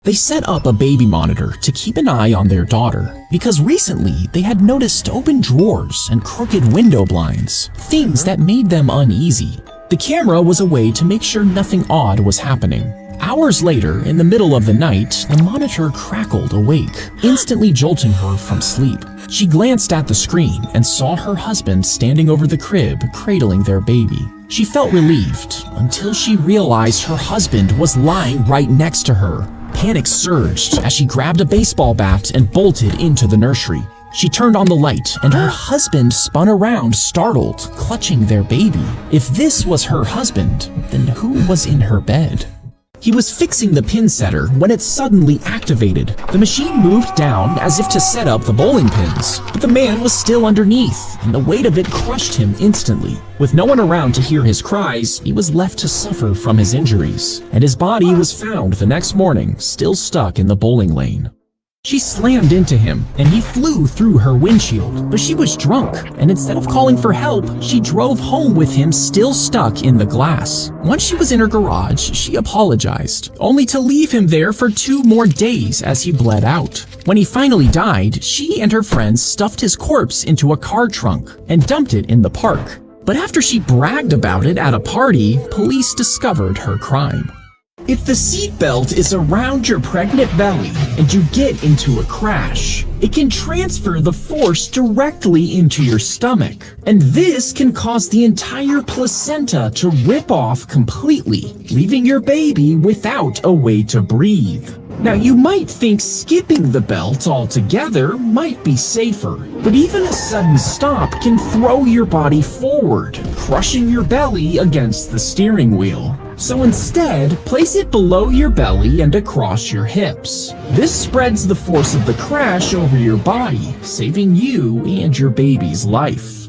They set up a baby monitor to keep an eye on their daughter because recently they had noticed open drawers and crooked window blinds, things that made them uneasy. The camera was a way to make sure nothing odd was happening. Hours later, in the middle of the night, the monitor crackled awake, instantly jolting her from sleep. She glanced at the screen and saw her husband standing over the crib, cradling their baby. She felt relieved until she realized her husband was lying right next to her. Panic surged as she grabbed a baseball bat and bolted into the nursery. She turned on the light and her husband spun around, startled, clutching their baby. If this was her husband, then who was in her bed? He was fixing the pin setter when it suddenly activated. The machine moved down as if to set up the bowling pins, but the man was still underneath, and the weight of it crushed him instantly. With no one around to hear his cries, he was left to suffer from his injuries, and his body was found the next morning, still stuck in the bowling lane. She slammed into him, and he flew through her windshield, but she was drunk, and instead of calling for help, she drove home with him still stuck in the glass. Once she was in her garage, she apologized, only to leave him there for 2 more days as he bled out. When he finally died, she and her friends stuffed his corpse into a car trunk and dumped it in the park. But after she bragged about it at a party, police discovered her crime. If the seatbelt is around your pregnant belly and you get into a crash, it can transfer the force directly into your stomach. And this can cause the entire placenta to rip off completely, leaving your baby without a way to breathe. Now you might think skipping the belt altogether might be safer, but even a sudden stop can throw your body forward, crushing your belly against the steering wheel. So instead, place it below your belly and across your hips. This spreads the force of the crash over your body, saving you and your baby's life.